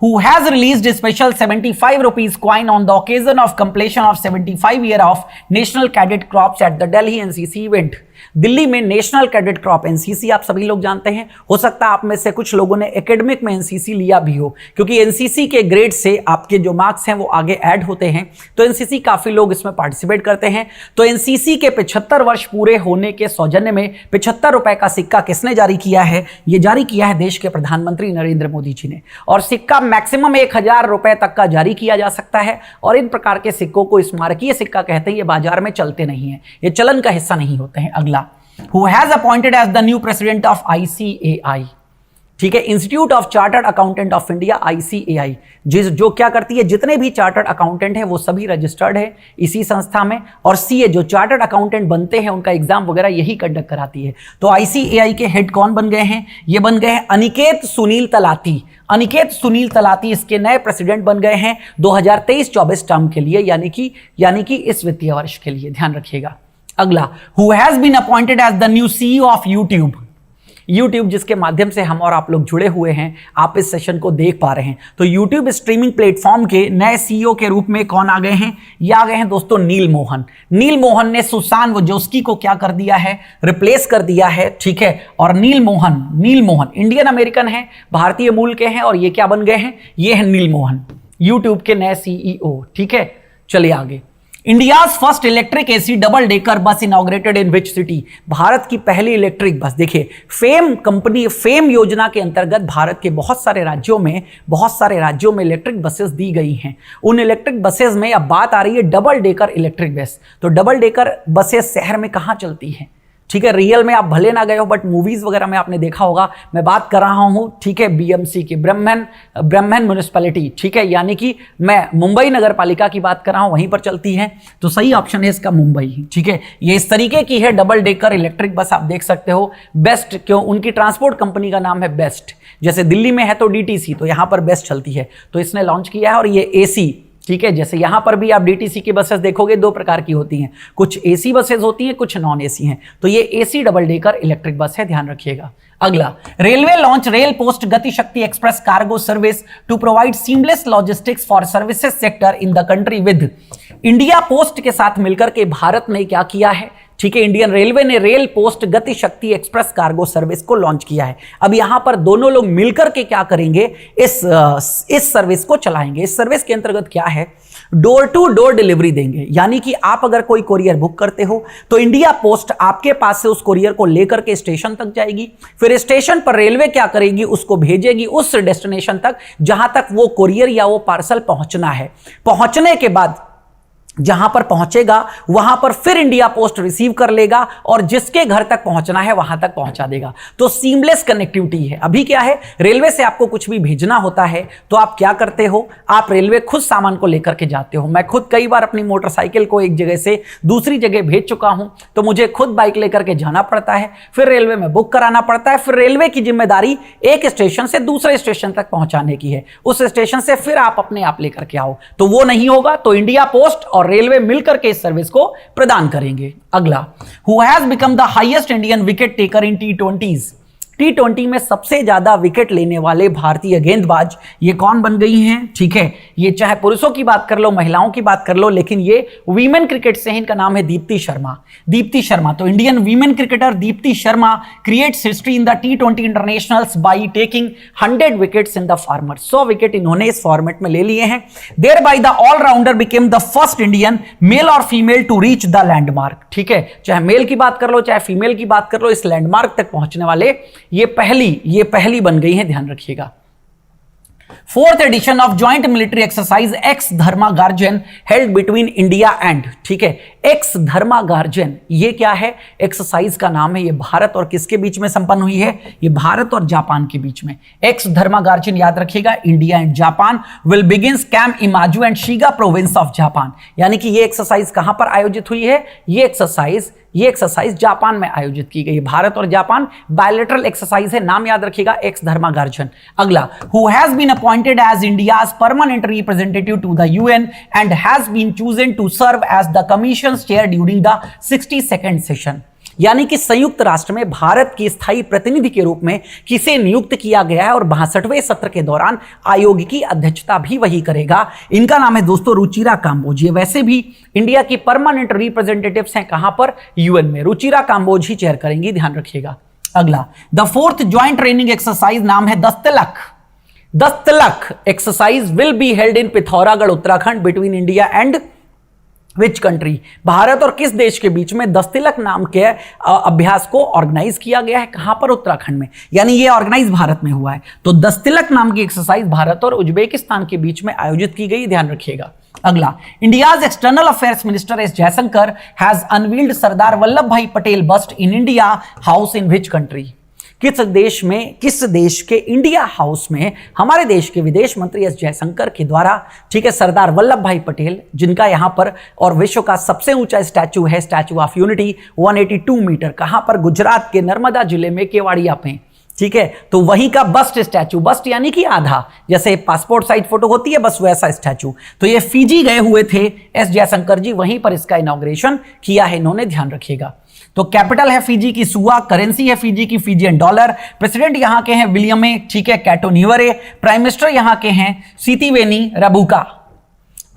who has released a special 75 rupees coin on the occasion of completion of 75 year of National Cadet Corps at the Delhi NCC event। Delhi में नेशनल कैडेट क्रॉप एनसीसी आप सभी लोग जानते हैं, हो सकता है आप में से कुछ लोगों ने एकेडमिक में एनसीसी लिया भी हो, क्योंकि एनसीसी के ग्रेड से आपके जो मार्क्स हैं वो आगे ऐड होते हैं, तो एनसीसी काफी लोग इसमें पार्टिसिपेट करते हैं। तो एनसीसी के 75 वर्ष पूरे होने के सौजन्य में 75 रुपए का सिक्का किसने जारी किया है? ये जारी किया है देश के प्रधानमंत्री नरेंद्र मोदी जी ने, और सिक्का मैक्सिमम 1000 रुपए तक का जारी किया जा सकता है। और इन प्रकार के सिक्कों को स्मारकीय सिक्का कहते हैं, ये बाजार में चलते नहीं है, ये चलन का हिस्सा नहीं होते हैं। अगला, who has appointed as the new president of ICAI, ठीक है, institute of chartered accountant of India, ICAI, जो क्या करती है, जितने भी चार्टर्ड अकाउंटेंट हैं वो सभी रजिस्टर्ड है इसी संस्था में, और CA जो चार्टर्ड अकाउंटेंट बनते हैं उनका एग्जाम वगैरह यही कंडक्ट कराती है। तो ICAI के हेड कौन बन गए हैं? ये बन गए हैं अनिकेत सुनील तलाती। अनिकेत सुनील तलाती इसके नए प्रेसिडेंट बन गए हैं 2023-24 टर्म के लिए, यानी कि इस वित्तीय वर्ष के लिए, ध्यान रखिएगा। अगला, who has been appointed as the new CEO of YouTube. YouTube जिसके माध्यम से हम और आप लोग जुड़े हुए हैं, आप इस सेशन को देख पा रहे हैं। तो यूट्यूब स्ट्रीमिंग प्लेटफॉर्म के नए CEO के रूप में कौन आ गए हैं? ये आ गए हैं दोस्तों नील मोहन। नील मोहन ने सुसान वोजोस्की को क्या कर दिया है? रिप्लेस कर दिया है, ठीक है। और नील मोहन इंडियन अमेरिकन है, भारतीय मूल के हैं, और ये क्या बन गए हैं? ये है नील मोहन, यूट्यूब के नए CEO, ठीक है। चलिए आगे, India's first electric AC double decker bus inaugurated in which city. Bharat की पहली इलेक्ट्रिक बस, देखिए फेम योजना के अंतर्गत भारत के बहुत सारे राज्यों में इलेक्ट्रिक बसेस दी गई हैं। उन इलेक्ट्रिक बसेस में अब बात आ रही है डबल डेकर इलेक्ट्रिक बस। तो डबल डेकर बसेस शहर में कहाँ चलती हैं? ठीक है, रियल में आप भले ना गए हो बट मूवीज वगैरह में आपने देखा होगा। मैं बात कर रहा हूं, ठीक है, बीएमसी की, ब्रह्मन म्युनिसिपैलिटी, ठीक है, यानी कि मैं मुंबई नगर पालिका की बात कर रहा हूं, वहीं पर चलती है। तो सही ऑप्शन है इसका मुंबई, ठीक है। ये इस तरीके की है, डबल डेकर इलेक्ट्रिक बस, आप देख सकते हो। बेस्ट, क्यों, उनकी ट्रांसपोर्ट कंपनी का नाम है बेस्ट। जैसे दिल्ली में है तो डीटीसी, तो यहां पर बेस्ट चलती है, तो इसने लॉन्च किया है। और ये एसी, ठीक है, जैसे यहां पर भी आप डीटीसी की बसेस देखोगे, दो प्रकार की होती हैं, कुछ एसी बसेस होती हैं, कुछ नॉन एसी हैं। तो ये AC double decker electric bus है, ध्यान रखिएगा। अगला, railway launch rail post Gati Shakti express cargo service to provide seamless logistics for services sector in the country with. India post के साथ मिलकर के भारत ने क्या किया है, ठीक है, इंडियन रेलवे ने rail post Gati Shakti express cargo service को लॉन्च किया है। अब यहां पर दोनों लोग मिलकर के क्या करेंगे, इस सर्विस को चलाएंगे। इस सर्विस के अंतर्गत क्या है, डोर टू डोर डिलीवरी देंगे, यानी कि आप अगर कोई कोरियर बुक करते हो तो इंडिया पोस्ट आपके पास से उस कोरियर को लेकर के स्टेशन तक जाएगी, फिर स्टेशन पर रेलवे क्या करेगी, उसको भेजेगी उस डेस्टिनेशन तक जहां तक वो कोरियर या वो पार्सल पहुंचना है। पहुंचने के बाद जहां पर पहुंचेगा वहां पर फिर इंडिया पोस्ट रिसीव कर लेगा और जिसके घर तक पहुंचना है वहां तक पहुंचा देगा। तो सीमलेस कनेक्टिविटी है। अभी क्या है, रेलवे से आपको कुछ भी भेजना होता है तो आप क्या करते हो, आप रेलवे खुद सामान को लेकर के जाते हो। मैं खुद कई बार अपनी मोटरसाइकिल को एक जगह से दूसरी जगह भेज चुका हूं, तो मुझे खुद बाइक लेकर के जाना पड़ता है, फिर रेलवे में बुक कराना पड़ता है, फिर रेलवे की जिम्मेदारी एक स्टेशन से दूसरे स्टेशन तक पहुंचाने की है, उस स्टेशन से फिर आप अपने आप लेकर के आओ। तो वो नहीं होगा, तो इंडिया पोस्ट और रेलवे मिलकर के इस सर्विस को प्रदान करेंगे। अगला, who has become the highest Indian wicket taker in T twenties. टी20 में सबसे ज्यादा विकेट लेने वाले भारतीय गेंदबाज ये कौन बन गई हैं, ठीक है, ये चाहे पुरुषों की बात कर लो, महिलाओं की बात कर लो, लेकिन ये वीमेन क्रिकेट से है, इनका नाम है दीप्ति शर्मा। दीप्ति शर्मा, तो Indian women cricketer Deepti Sharma creates history in the टी20 internationals by taking 100 wickets in the format. 100 wicket इन्होंने इस फॉर्मेट में ले लिए हैं। Thereby the allrounder became the first Indian male और female to reach the landmark, ठीक है, चाहे मेल की बात कर लो चाहे फीमेल की बात कर लो, इस लैंडमार्क तक पहुंचने वाले ये पहली बन गई है, ध्यान रखिएगा। Fourth edition of joint military exercise x Dharma guardian held between India and, ठीक है, एक्स धर्मा गार्जन, ये क्या है, एक्सरसाइज का नाम है। ये भारत और किसके बीच में संपन्न हुई है, ये भारत और जापान के बीच में। एक्स धर्मा गार्जन, याद रखिएगा, India and Japan will begins camp Imazu and Shiga province of Japan, यानी कि ये एक्सरसाइज कहां पर आयोजित हुई है, ये एक्सरसाइज जापान में आयोजित की गई। भारत और जापान बायलैटरल एक्सरसाइज है, नाम याद रखिएगा, एक्स धर्मा गार्जन। अगला, who has been appointed as India's permanent representative to the UN and has been chosen to serve as the commission chair during the 62nd session, यानी कि संयुक्त राष्ट्र में भारत की स्थायी प्रतिनिधि के रूप में किसे नियुक्त किया गया है और 62वें सत्र के दौरान आयोग की अध्यक्षता भी वही करेगा। इनका नाम है दोस्तों रुचिरा काम्बोज। ये वैसे भी इंडिया की परमानेंट रिप्रेजेंटेटिव्स हैं, कहां पर, यूएन में। रुचिरा काम्बोज ही चेयर करेंगी, ध्यान रखिएगा। अगला, the fourth joint training exercise नाम है Dustlik exercise will be held in Pithoragarh Uttarakhand between India and which country, Bharat और किस देश के बीच में दस्तलक नाम के अभ्यास को ऑर्गेनाइज किया गया है, कहां पर, उत्तराखंड में, यानी ये ऑर्गेनाइज भारत में हुआ है। तो दस्तलक नाम की एक्सरसाइज भारत और उज्बेकिस्तान के बीच में आयोजित की गई, ध्यान रखिएगा। अगला, India's external affairs minister S Jaishankar has unveiled Sardar Vallabh Bhai Patel bust in India House in which country, किस देश के इंडिया हाउस में हमारे देश के विदेश मंत्री एस जयशंकर के द्वारा, ठीक है, सरदार वल्लभ भाई पटेल, जिनका यहां पर और विश्व का सबसे ऊंचा स्टैचू है स्टैचू ऑफ यूनिटी 182 मीटर, कहां पर, गुजरात के नर्मदा जिले में केवाड़िया पे, ठीक है, तो वहीं का बस्ट स्टैचू, बस्ट यानी कि आधा, जैसे पासपोर्ट साइज फोटो होती है बस वैसा स्टैचू। तो ये फिजी गए हुए थे एस जयशंकर जी, वहीं पर इसका इनॉग्रेशन किया है इन्होंने, ध्यान रखिएगा। तो कैपिटल है फिजी की सुआ, करेंसी है फिजी की फिजियन डॉलर, प्रेसिडेंट यहां के हैं विलियमे, ठीक है, कैटोनिवरे, प्राइम मिनिस्टर यहां के हैं सितिवेनी रबुका।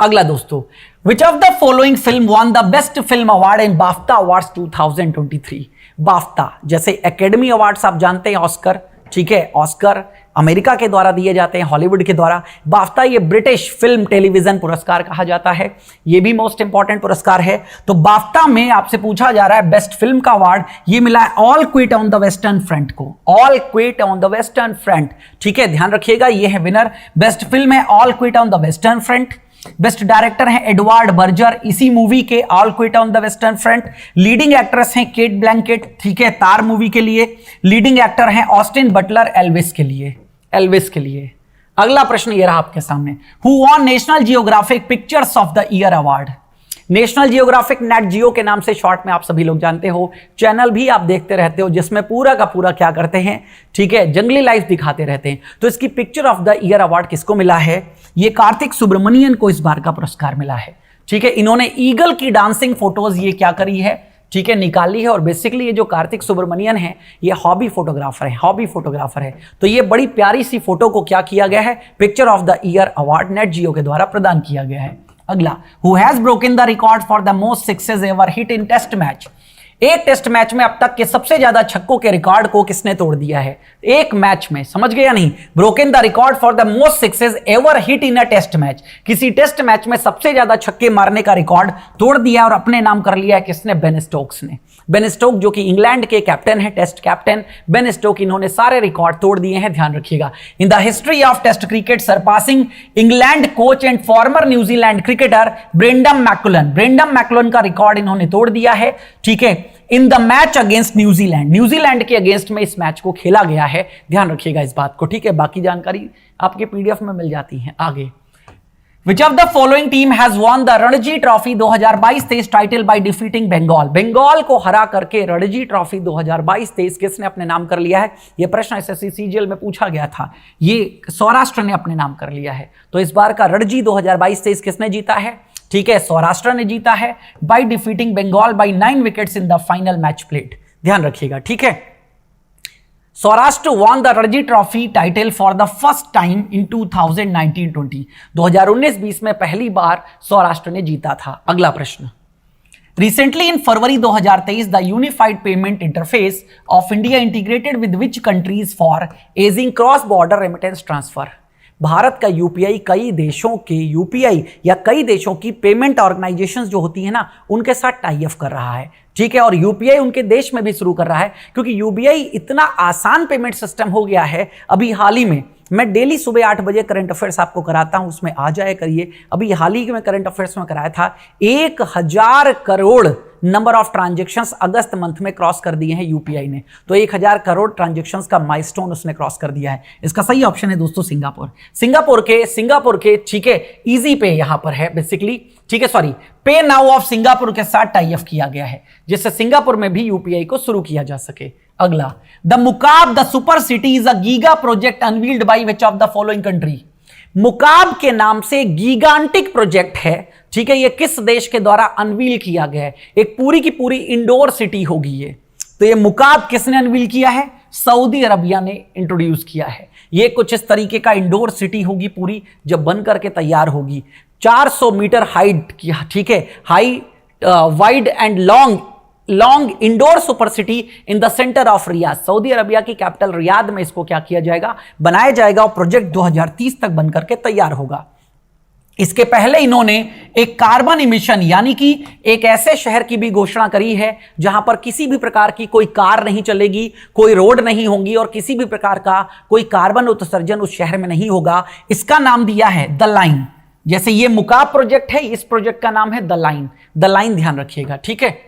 अगला दोस्तों, विच of the following film won the best film award in BAFTA awards 2023। BAFTA, जैसे एकेडमी अवार्ड्स आप जानते हैं, ऑस्कर, ठीक है, ऑस्कर अमेरिका के द्वारा दिए जाते हैं, हॉलीवुड के द्वारा। बाफ्टा ये ब्रिटिश फिल्म टेलीविजन पुरस्कार कहा जाता है, ये भी मोस्ट इंपॉर्टेंट पुरस्कार है। तो बाफ्टा में आपसे पूछा जा रहा है बेस्ट फिल्म का अवार्ड, ये मिला है All Quiet on the Western Front को, All Quiet on the Western Front, ठीक है, ध्यान रखिएगा, ये है विनर। बेस्ट फिल्म है All Quiet on the Western Front. Best director हैं एडवर्ड बर्जर, इसी मूवी के All Quiet on the Western Front. Leading actress हैं केट ब्लैंकेट, ठीक है, तार मूवी के लिए। लीडिंग एक्टर हैं ऑस्टिन बटलर, एल्विस के लिए। अगला प्रश्न ये रहा आपके सामने, who won National Geographic pictures of the year award. National Geographic Nat Geo के नाम से शॉर्ट में आप सभी लोग जानते हो, चैनल भी आप देखते रहते हो जिसमें पूरा का पूरा क्या करते हैं, ठीक है, जंगली लाइफ दिखाते रहते हैं। तो इसकी picture of the year award किसको मिला है? ये कार्तिक सुब्रमण्यन को इस बार का पुरस्कार मिला है, ठीक है। इन्होंने ईगल की डांसिंग फोटोज ये क्या करी है, ठीक है, निकाली है। और बेसिकली ये जो कार्तिक सुब्रमण्यन है ये हॉबी फोटोग्राफर है। तो ये बड़ी प्यारी सी फोटो को क्या किया गया है, picture of the year award Nat Geo के द्वारा प्रदान किया गया है। अगला, who has broken the record for the most sixes ever hit in test match. एक टेस्ट मैच में अब तक के सबसे ज्यादा छक्कों के रिकॉर्ड को किसने तोड़ दिया है? एक मैच में, समझ गए या नहीं? Broken the record for the most sixes ever hit in a test match. किसी टेस्ट मैच में सबसे ज्यादा छक्के मारने का रिकॉर्ड तोड़ दिया और अपने नाम कर लिया है किसने? बेन स्टोक्स ने। बेन स्टोक जो कि इंग्लैंड के कैप्टन है, टेस्ट कैप्टन बेन स्टोक, इन्होंने सारे रिकॉर्ड तोड़ दिए हैं, ध्यान रखिएगा। In the history of test cricket surpassing England coach and farmer New Zealand cricketer Brendon मैकुलन का रिकॉर्ड इन्होंने तोड़ दिया है, ठीक है। In the match against New Zealand के अगेंस्ट में इस मैच को खेला गया है, ध्यान रखिएगा इस बात को, ठीक है। बाकी जानकारी आपके पीडीएफ में मिल जाती है। आगे, Which of the following team has won the Ranji trophy 2022-23 title by defeating Bengal को हरा करके रणजी ट्रॉफी 2022-23 किसने अपने नाम कर लिया है? यह प्रश्न एसएससी सीजीएल में पूछा गया था, ये सौराष्ट्र ने अपने नाम कर लिया है। तो इस बार का रणजी 2022-23 किसने जीता है? ठीक है, सौराष्ट्र ने जीता है by defeating Bengal by 9 wickets in the final match played, ध्यान रखिएगा, ठीक है। Saurashtra won the Ranji trophy title for the first time in 2019-20 2019-20 में पहली बार सौराष्ट्र ने जीता था। अगला प्रश्न, recently in February 2023 the unified payment interface of India integrated with which countries for ageing cross border remittance transfer. Bharat का यूपीआई कई देशों के यूपीआई या कई देशों की पेमेंट ऑर्गेनाइजेशंस जो होती है ना, उनके साथ टाई अप कर रहा है, ठीक है। और यूपीआई उनके देश में भी शुरू कर रहा है, क्योंकि यूपीआई इतना आसान पेमेंट सिस्टम हो गया है। अभी हाल ही में मैं डेली सुबह 8 बजे करंट अफेयर्स आपको कराता हूं, उसमें आ जाए करिए। अभी हाल ही में करंट अफेयर्स में कराया था, 1000 crore number of transactions August month में क्रॉस कर दिए हैं यूपीआई ने। तो 1000 करोड़ ट्रांजैक्शंस का माइलस्टोन उसने क्रॉस कर दिया है। इसका सही ऑप्शन है दोस्तों सिंगापुर के ठीक है, इजी पे यहां पर है बेसिकली, ठीक है, सॉरी, पे नाउ ऑफ सिंगापुर के साथ टाई अप किया गया है, जिससे सिंगापुर में भी यूपीआई को शुरू किया जा सके। अगला, the Mukaab the super city is a giga project unveiled by which of the following country. Mukaab के नाम से गीगांटिक प्रोजेक्ट है, ठीक है, ये किस देश के द्वारा अनवील किया गया है? एक पूरी की पूरी इंडोर सिटी होगी ये। तो ये मुकाब किसने अनवील किया है? सऊदी अरबिया ने इंट्रोड्यूस किया है। ये कुछ इस तरीके का इंडोर सिटी होगी पूरी, जब बन करके तैयार होगी। 400 मीटर हाइट की, ठीक है, high wide and long indoor super city in the centre of Riyadh, Saudi Arabia की कैपिटल रियाद में इसको क्या किया जाएगा? बनाया जाएगा। और प्रोजेक्ट 2030 तक बनकर के तैयार होगा। इसके पहले इन्होंने एक कार्बन इमिशन यानी कि एक ऐसे शहर की भी घोषणा करी है जहां पर किसी भी प्रकार की कोई कार नहीं चलेगी, कोई रोड नहीं होंगी और किसी भी प्रकार का कोई कार्बन उत्सर्जन उस शहर में नहीं होगा। इसका नाम दिया है द लाइन। जैसे ये मुकाब प्रोजेक्ट है, इस प्रोजेक्ट का नाम है द लाइन, ध्यान रखिएगा, ठीक है।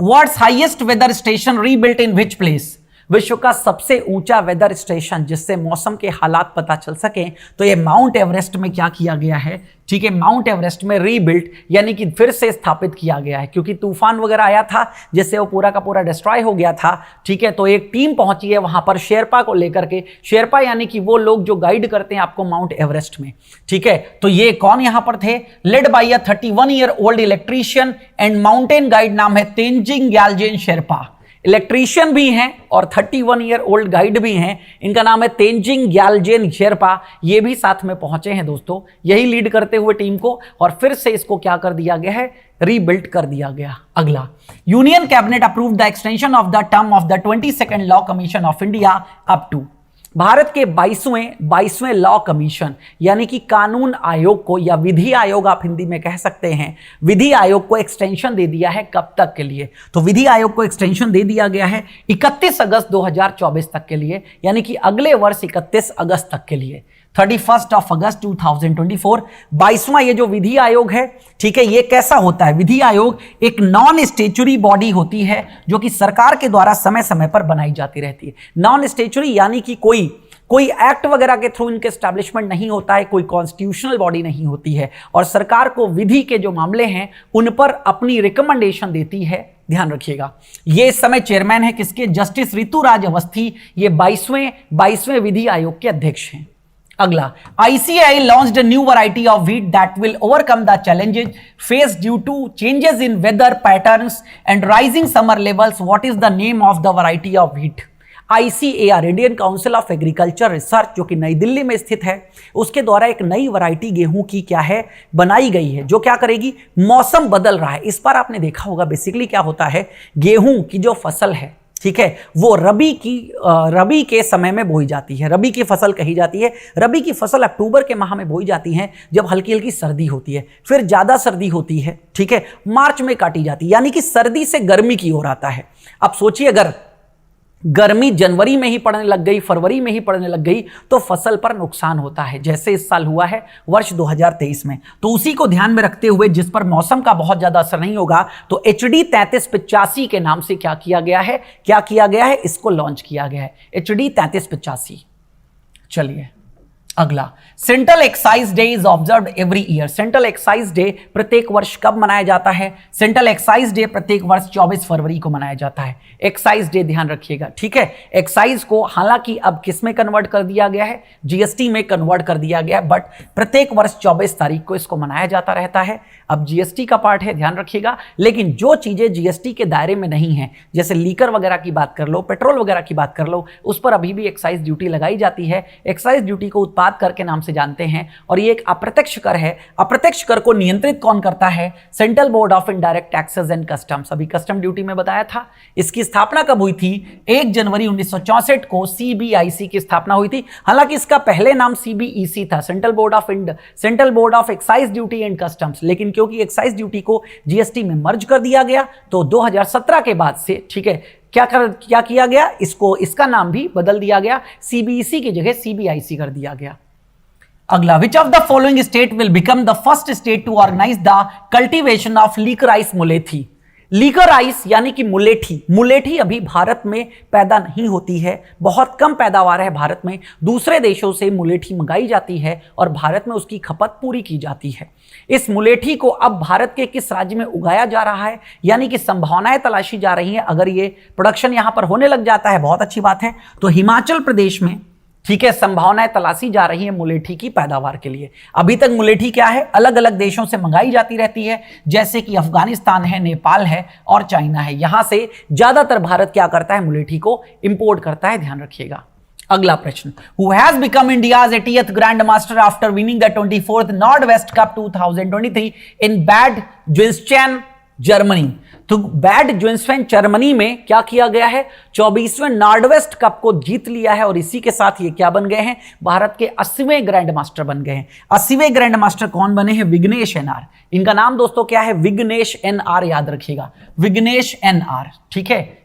What's highest weather station rebuilt in which place? विश्व का सबसे ऊंचा वेदर स्टेशन जिससे मौसम के हालात पता चल सके, तो ये माउंट एवरेस्ट में क्या किया गया है? ठीक है, माउंट एवरेस्ट में रीबिल्ट यानी कि फिर से स्थापित किया गया है, क्योंकि तूफान वगैरह आया था जिससे वो पूरा का पूरा डिस्ट्रॉय हो गया था। ठीक है, तो एक टीम पहुंची है वहां पर शेरपा को लेकर के। शेरपा यानी कि वो लोग जो गाइड करते हैं आपको माउंट एवरेस्ट में। ठीक है, तो ये कौन यहां पर थे? Led by a 31 year old electrician and mountain guide, नाम है तेंजिंग ग्यालजेन शेरपा। इलेक्ट्रीशियन भी हैं और 31 ईयर ओल्ड गाइड भी हैं, इनका नाम है तेंजिंग ग्यालजेन शेरपा। ये भी साथ में पहुंचे हैं दोस्तों, यही लीड करते हुए टीम को, और फिर से इसको क्या कर दिया गया है? रीबिल्ड कर दिया गया। अगला, union cabinet approve the extension of the term of the 22nd law commission of India up to. भारत के 22वें लॉ कमीशन यानी कि कानून आयोग को, या विधि आयोग आप हिंदी में कह सकते हैं, विधि आयोग को एक्सटेंशन दे दिया है कब तक के लिए? तो विधि आयोग को एक्सटेंशन दे दिया गया है 31 अगस्त 2024 तक के लिए, यानी कि अगले वर्ष 31 अगस्त तक के लिए। 31 अगस्त 2024। 22वां ये जो विधि आयोग है, ठीक है, ये कैसा होता है? विधि आयोग एक नॉन स्टेचुरी बॉडी होती है जो कि सरकार के द्वारा समय समय पर बनाई जाती रहती है। नॉन स्टेचुरी यानी कि कोई एक्ट वगैरह के थ्रू इनके एस्टैब्लिशमेंट नहीं होता है, कोई कॉन्स्टिट्यूशनल बॉडी नहीं होती है, और सरकार को विधि के जो मामले हैं उन पर अपनी रिकमेंडेशन देती है। ध्यान रखिएगा, ये इस समय चेयरमैन है किसके? जस्टिस ऋतुराज अवस्थी। ये 22वें विधि आयोग के अध्यक्ष हैं। अगला, ICAI launched a new variety of wheat that will overcome the challenges faced due to changes in weather patterns and rising summer levels. What is the name of the variety of wheat? ICAR, Indian council of agriculture research, जो कि नई दिल्ली में स्थित है, उसके द्वारा एक नई वैरायटी गेहूं की क्या है बनाई गई है, जो क्या करेगी? मौसम बदल रहा है, इस बार आपने देखा होगा बेसिकली क्या होता है, गेहूं की जो फसल है, ठीक है, वो रबी के समय में बोई जाती है। रबी की फसल कही जाती है। रबी की फसल अक्टूबर के माह में बोई जाती है, जब हल्की हल्की सर्दी होती है, फिर ज्यादा सर्दी होती है, ठीक है, मार्च में काटी जाती है, यानी कि सर्दी से गर्मी की ओर आता है। अब सोचिए, अगर गर्मी जनवरी में ही पड़ने लग गई, फरवरी में ही पड़ने लग गई, तो फसल पर नुकसान होता है, जैसे इस साल हुआ है वर्ष 2023 में। तो उसी को ध्यान में रखते हुए, जिस पर मौसम का बहुत ज्यादा असर नहीं होगा, तो HD 3385 के नाम से क्या किया गया है? इसको लॉन्च किया गया है, HD 3385। चलिए अगला, central excise day is observed every year. Central excise day प्रत्येक वर्ष कब मनाया जाता है? सेंट्रल एक्साइज डे प्रत्येक वर्ष 24 फरवरी को मनाया जाता है। एक्साइज डे ध्यान रखिएगा, ठीक है। एक्साइज को हालांकि अब किस में कन्वर्ट कर दिया गया है? GST में कन्वर्ट कर दिया गया है, बट प्रत्येक वर्ष 24 तारीख को इसको मनाया जाता रहता है। अब GST का पार्ट है, ध्यान रखिएगा, लेकिन जो चीजें GST के दायरे में नहीं है, जैसे लीकर वगैरह की बात कर लो, पेट्रोल वगैरह की बात कर लो, उस पर अभी भी एक्साइज ड्यूटी लगाई जाती है। एक्साइज ड्यूटी को उत्पाद कर के नाम से जानते हैं, और ये एक अप्रत्यक्ष कर है। अप्रत्यक्ष कर को नियंत्रित कौन करता है? Central board of indirect taxes and customs. अभी कस्टम ड्यूटी में बताया था। इसकी स्थापना कब हुई थी? 1 जनवरी 1964 को CBIC की स्थापना हुई थी। हालांकि इसका पहले नाम CBEC था, central board of excise duty and customs, लेकिन क्योंकि एक्साइज ड्यूटी को GST में मर्ज कर दिया गया, तो 2017 के बाद से, ठीक है, क्या किया गया? इसका नाम भी बदल दिया गया, CBEC की जगह CBIC कर दिया गया। अगला, which of the following state will become the first state to organise the cultivation of liquorice मुलेठी? लीकराइस यानी कि मुलेठी अभी भारत में पैदा नहीं होती है, बहुत कम पैदावार है भारत में। दूसरे देशों से मुलेठी मंगाई जाती है और भारत में उसकी खपत पूरी की जाती है। इस मुलेठी को अब भारत के किस राज्य में उगाया जा रहा है, यानी कि संभावनाएं तलाशी जा रही हैं। अगर ये प्रोडक्शन यहां पर होने लग जाता है, बहुत अच्छी बात है, तो हिमाचल प्रदेश में, ठीक है, संभावनाएं तलाशी जा रही है मुलेठी की पैदावार के लिए। अभी तक मुलेठी क्या है? अलग अलग देशों से मंगाई जाती रहती है, जैसे कि अफगानिस्तान है, नेपाल है और चाइना है। यहां से ज्यादातर भारत क्या करता है? मुलेठी को इंपोर्ट करता है, ध्यान रखिएगा। अगला प्रश्न, who has become India's 80th grand master after winning the 24th North West cup 2023 in Bad Zwischenahn Germany? तो बैड जुइस्चेन जर्मनी में क्या किया गया है? 24वें नॉर्डवेस्ट कप को जीत लिया है, और इसी के साथ ये क्या बन गए हैं? भारत के 80वें ग्रैंड मास्टर बन गए हैं। 80वें ग्रैंड मास्टर कौन बने हैं? विघ्नेश NR। इनका नाम दोस्तों क्या है? विघ्नेश NR, याद रखिएगा, विघ्नेश NR, ठीक है,